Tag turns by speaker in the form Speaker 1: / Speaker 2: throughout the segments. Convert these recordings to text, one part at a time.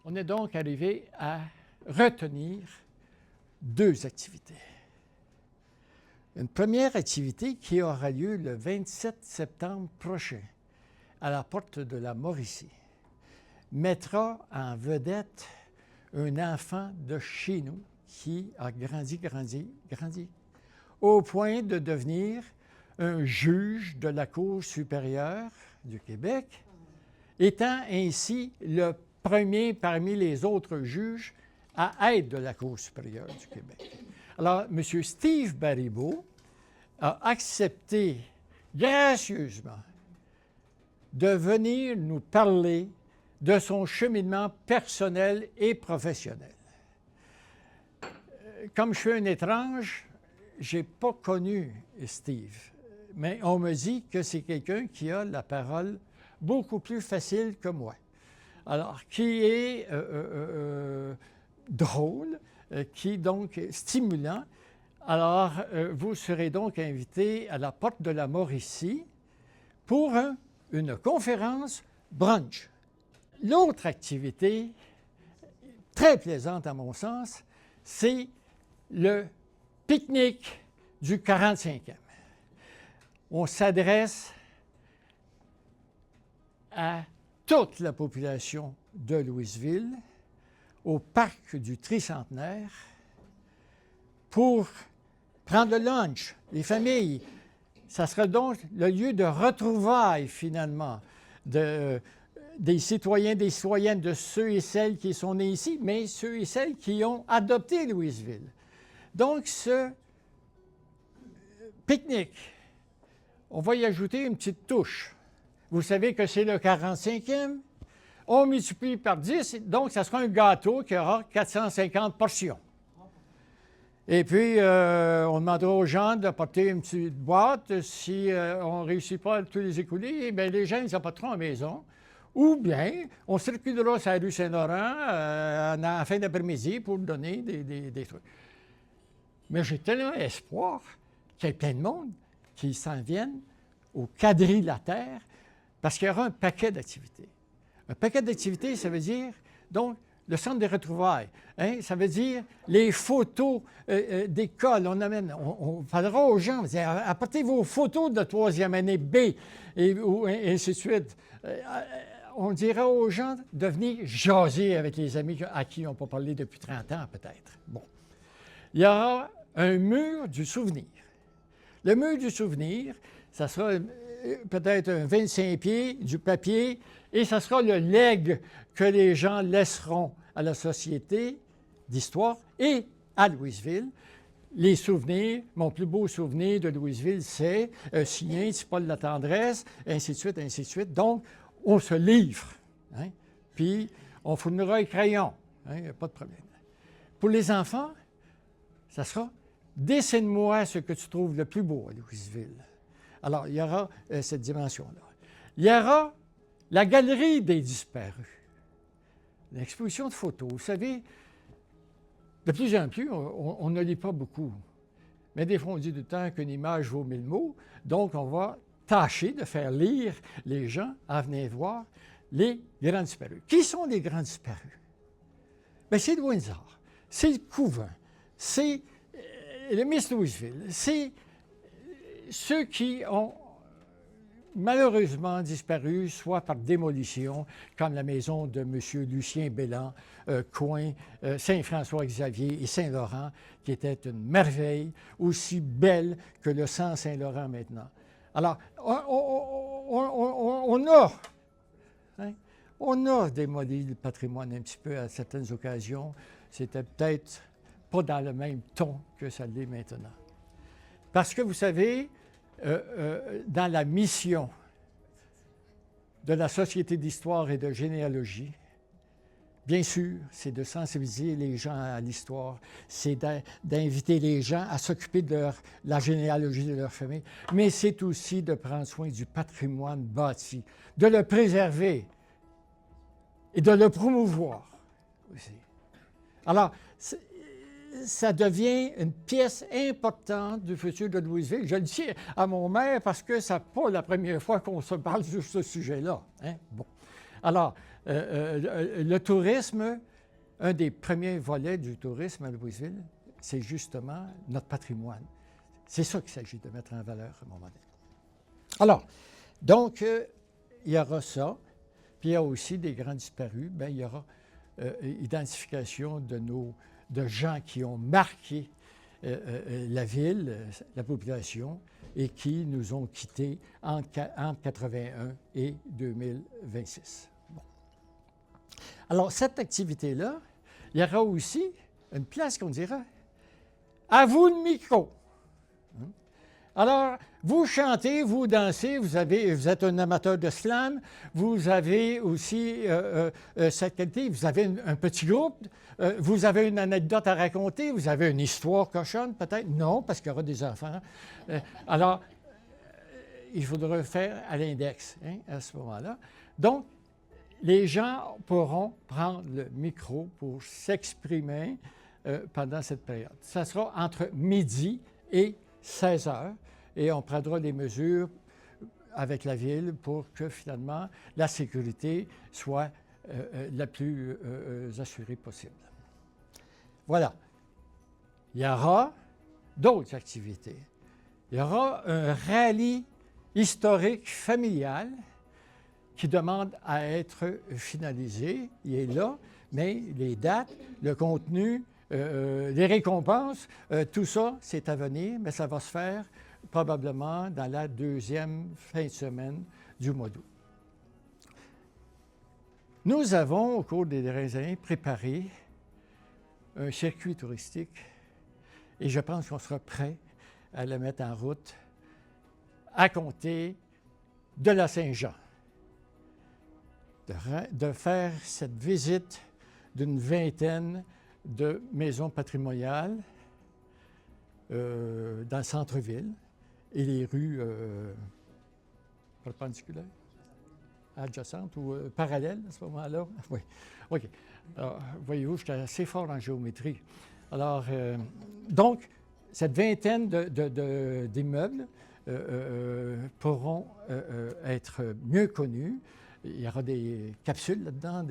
Speaker 1: On est donc arrivé à retenir deux activités. Une première activité qui aura lieu le 27 septembre prochain à la porte de la Mauricie mettra en vedette un enfant de chez nous qui a grandi au point de devenir un juge de la Cour supérieure du Québec, étant ainsi le premier parmi les autres juges à être de la Cour supérieure du Québec. Alors, M. Steve Baribeau a accepté gracieusement de venir nous parler de son cheminement personnel et professionnel. Comme je suis un étrange, je n'ai pas connu Steve, mais on me dit que c'est quelqu'un qui a la parole beaucoup plus facile que moi. Alors, qui est drôle, qui donc est stimulant. Alors, vous serez donc invité à la porte de la Mauricie pour une conférence brunch. L'autre activité, très plaisante à mon sens, c'est le pique-nique du 45e. On s'adresse à toute la population de Louisville, au parc du Tricentenaire, pour prendre le lunch, les familles. Ça sera donc le lieu de retrouvailles, finalement, des citoyens, des citoyennes, de ceux et celles qui sont nés ici, mais ceux et celles qui ont adopté Louisville. Donc, ce pique-nique, on va y ajouter une petite touche. Vous savez que c'est le 45e. On multiplie par 10, donc ça sera un gâteau qui aura 450 portions. Et puis, on demandera aux gens d'apporter une petite boîte. Si on ne réussit pas à tous les écouler, bien, les gens, ils apporteront à la maison. Ou bien, on circulera sur la rue Saint-Laurent en fin d'après-midi pour donner des trucs. Mais j'ai tellement espoir qu'il y ait plein de monde qui s'en viennent au quadrilatère parce qu'il y aura un paquet d'activités. Un paquet d'activités, ça veut dire, donc, le centre des retrouvailles. Hein? Ça veut dire les photos d'école. On parlera aux gens, on dit, apportez vos photos de troisième année B, et ainsi de suite. On dira aux gens de venir jaser avec les amis à qui ils n'ont pas parlé depuis 30 ans, peut-être. Bon. Il y aura un mur du souvenir. Le mur du souvenir, ça sera peut-être un 25 pieds, du papier, et ça sera le legs que les gens laisseront à la Société d'histoire et à Louisville. Les souvenirs, mon plus beau souvenir de Louisville, c'est signé, c'est Paul Latendresse, ainsi de suite, ainsi de suite. Donc, on se livre, hein? Puis on fournira les crayons, hein? Il n'y a pas de problème. Pour les enfants, ça sera « Dessine-moi ce que tu trouves le plus beau à Louisville ». Alors, il y aura cette dimension-là. Il y aura la galerie des disparus, l'exposition de photos. Vous savez, de plus en plus, on ne lit pas beaucoup. Mais des fois, on dit du temps qu'une image vaut 1000 mots. Donc, on va tâcher de faire lire les gens à venir voir les grands disparus. Qui sont les grands disparus? Bien, c'est le Windsor, c'est le Couvent, c'est le Miss Louisville, c'est ceux qui ont malheureusement disparu, soit par démolition, comme la maison de M. Lucien Bélan, coin Saint-François-Xavier et Saint-Laurent, qui était une merveille, aussi belle que le Saint-Laurent maintenant. Alors, on a démoli le patrimoine un petit peu à certaines occasions. C'était peut-être pas dans le même ton que ça l'est maintenant. Parce que, vous savez, dans la mission de la Société d'histoire et de généalogie, bien sûr, c'est de sensibiliser les gens à l'histoire, c'est d'inviter les gens à s'occuper de la généalogie de leur famille, mais c'est aussi de prendre soin du patrimoine bâti, de le préserver et de le promouvoir aussi. Alors, ça devient une pièce importante du futur de Louisville. Je le dis à mon maire parce que ce n'est pas la première fois qu'on se parle sur ce sujet-là. Hein? Bon. Alors, le tourisme, un des premiers volets du tourisme à Louisville, c'est justement notre patrimoine. C'est ça qu'il s'agit de mettre en valeur à un moment donné. Alors, donc, il y aura ça. Puis il y a aussi des grands disparus. Bien, il y aura identification de gens qui ont marqué la ville, la population, et qui nous ont quittés entre 1981 et 2026. Bon. Alors, cette activité-là, il y aura aussi une place qu'on dira « À vous le micro ». Alors, vous chantez, vous dansez, vous êtes un amateur de slam, vous avez aussi cette qualité, vous avez un petit groupe, vous avez une anecdote à raconter, vous avez une histoire cochonne peut-être? Non, parce qu'il y aura des enfants. Alors, il faudra faire à l'index à ce moment-là. Donc, les gens pourront prendre le micro pour s'exprimer pendant cette période. Ça sera entre midi et 16 heures. Et on prendra des mesures avec la Ville pour que finalement la sécurité soit la plus assurée possible. Voilà. Il y aura d'autres activités. Il y aura un rallye historique familial qui demande à être finalisé. Il est là, mais les dates, le contenu, les récompenses, tout ça, c'est à venir, mais ça va se faire probablement dans la deuxième fin de semaine du mois d'août. Nous avons, au cours des dernières années, préparé un circuit touristique et je pense qu'on sera prêt à le mettre en route à compter de la Saint-Jean. De faire cette visite d'une vingtaine de maisons patrimoniales dans le centre-ville et les rues perpendiculaires, adjacentes ou parallèles à ce moment-là. Oui, OK. Alors, voyez-vous, j'étais assez fort en géométrie. Alors, donc, cette vingtaine d'immeubles pourront être mieux connus. Il y aura des capsules là-dedans,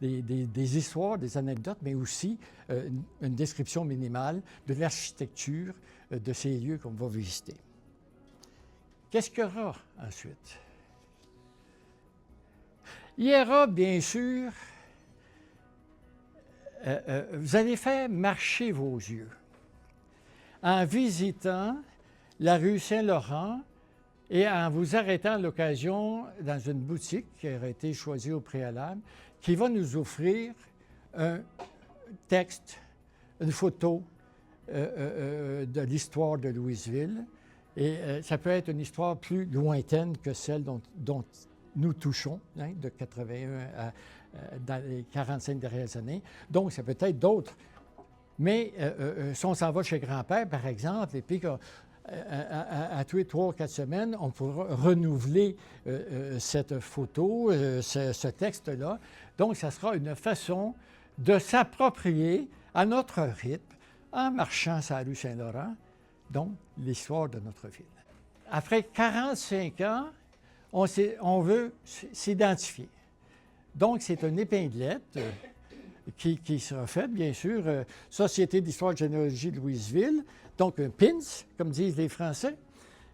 Speaker 1: des histoires, des anecdotes, mais aussi une description minimale de l'architecture de ces lieux qu'on va visiter. Qu'est-ce qu'il y aura ensuite? Il y aura, bien sûr, vous allez faire marcher vos yeux en visitant la rue Saint-Laurent et en vous arrêtant à l'occasion dans une boutique qui aura été choisie au préalable, qui va nous offrir un texte, une photo de l'histoire de Louisville. Et ça peut être une histoire plus lointaine que celle dont nous touchons, de 81 dans les 45 dernières années. Donc, ça peut être d'autres. Mais si on s'en va chez grand-père, par exemple, et puis à tous les 3 ou 4 semaines, on pourra renouveler cette photo, ce texte-là. Donc, ça sera une façon de s'approprier à notre rythme en marchant sur la rue Saint-Laurent, donc l'histoire de notre ville. Après 45 ans, on veut s'identifier. Donc, c'est une épinglette qui sera faite, bien sûr, Société d'histoire et de généalogie de Louisville, donc un pins, comme disent les Français,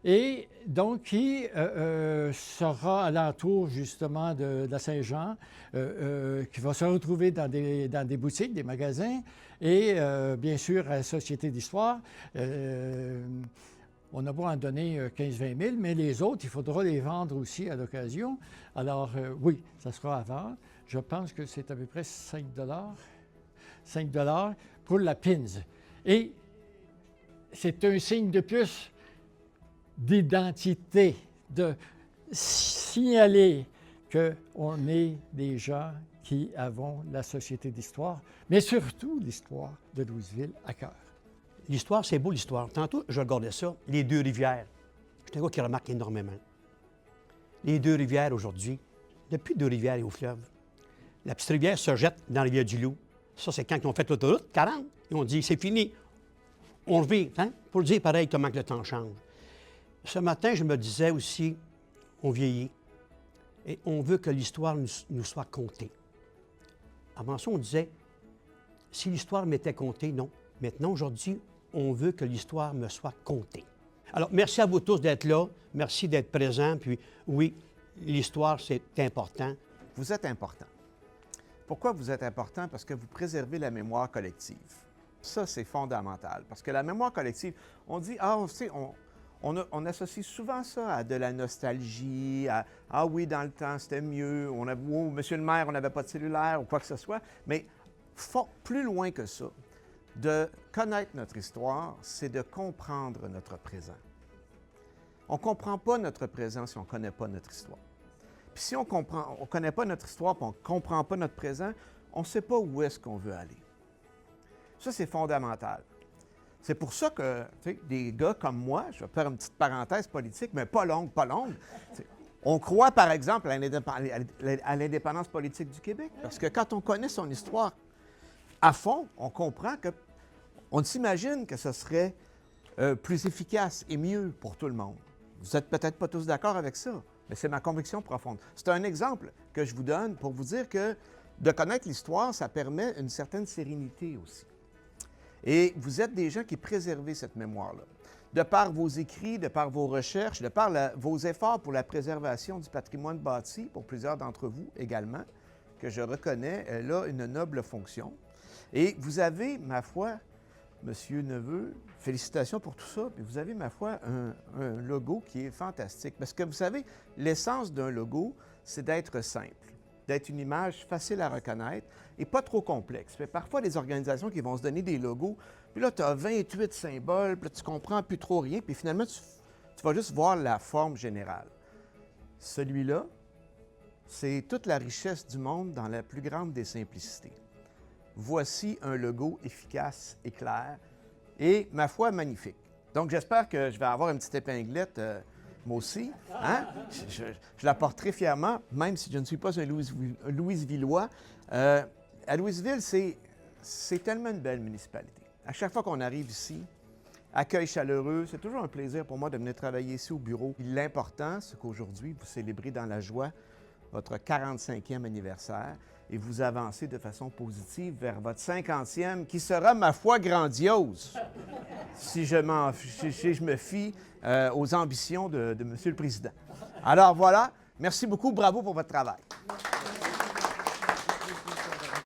Speaker 1: et donc qui sera alentour justement de la Saint-Jean, qui va se retrouver dans des boutiques, des magasins, et bien sûr à la Société d'histoire. On n'a pas en donner 15-20 000, mais les autres, il faudra les vendre aussi à l'occasion. Alors oui, ça sera à vendre. Je pense que c'est à peu près 5 $ pour la pins. Et c'est un signe de plus d'identité, de signaler qu'on est des gens qui avons la Société d'histoire, mais surtout l'histoire de Louisville à cœur.
Speaker 2: L'histoire, c'est beau, l'histoire. Tantôt, je regardais ça, les Deux-Rivières. Je suis un gars qui remarque énormément. Les Deux-Rivières, aujourd'hui, depuis Deux-Rivières et au fleuve, la petite rivière se jette dans la rivière du Loup. Ça, c'est quand ils ont fait l'autoroute 40. Ils ont dit, c'est fini. On le vit, hein? Pour dire pareil comment que le temps change. Ce matin, je me disais aussi, on vieillit. Et on veut que l'histoire nous soit contée. Avant ça, on disait, si l'histoire m'était contée, non. Maintenant, aujourd'hui, on veut que l'histoire me soit contée. Alors, merci à vous tous d'être là. Merci d'être présents. Puis, oui, l'histoire, c'est important.
Speaker 3: Vous êtes important. Pourquoi vous êtes important? Parce que vous préservez la mémoire collective. Ça, c'est fondamental. Parce que la mémoire collective, on dit, on associe souvent ça à de la nostalgie, à « Ah oui, dans le temps, c'était mieux, ou Monsieur le maire, on n'avait pas de cellulaire » ou quoi que ce soit. Mais plus loin que ça, de connaître notre histoire, c'est de comprendre notre présent. On ne comprend pas notre présent si on ne connaît pas notre histoire. Puis si on ne connaît pas notre histoire et on ne comprend pas notre présent, on ne sait pas où est-ce qu'on veut aller. Ça, c'est fondamental. C'est pour ça que, tu sais, des gars comme moi, je vais faire une petite parenthèse politique, mais pas longue, on croit, par exemple, à l'indépendance politique du Québec. Parce que quand on connaît son histoire à fond, on comprend on s'imagine que ce serait plus efficace et mieux pour tout le monde. Vous n'êtes peut-être pas tous d'accord avec ça, mais c'est ma conviction profonde. C'est un exemple que je vous donne pour vous dire que de connaître l'histoire, ça permet une certaine sérénité aussi. Et vous êtes des gens qui préservez cette mémoire-là. De par vos écrits, de par vos recherches, de par vos efforts pour la préservation du patrimoine bâti, pour plusieurs d'entre vous également, que je reconnais, elle a une noble fonction. Et vous avez, ma foi, Monsieur Neveu, félicitations pour tout ça, puis vous avez, ma foi, un logo qui est fantastique. Parce que vous savez, l'essence d'un logo, c'est d'être simple, d'être une image facile à reconnaître et pas trop complexe. Mais parfois, des organisations qui vont se donner des logos, puis là, tu as 28 symboles, puis là, tu comprends plus trop rien, puis finalement, tu vas juste voir la forme générale. Celui-là, c'est toute la richesse du monde dans la plus grande des simplicités. Voici un logo efficace et clair et, ma foi, magnifique. Donc, j'espère que je vais avoir une petite épinglette, moi aussi. Hein? Je la porterai fièrement, même si je ne suis pas un Louisvillois. À Louisville, c'est tellement une belle municipalité. À chaque fois qu'on arrive ici, accueil chaleureux, c'est toujours un plaisir pour moi de venir travailler ici au bureau. L'important, c'est qu'aujourd'hui, vous célébrez dans la joie votre 45e anniversaire et vous avancez de façon positive vers votre 50e qui sera, ma foi, grandiose si je me fie aux ambitions de M. le Président. Alors voilà, merci beaucoup, bravo pour votre travail.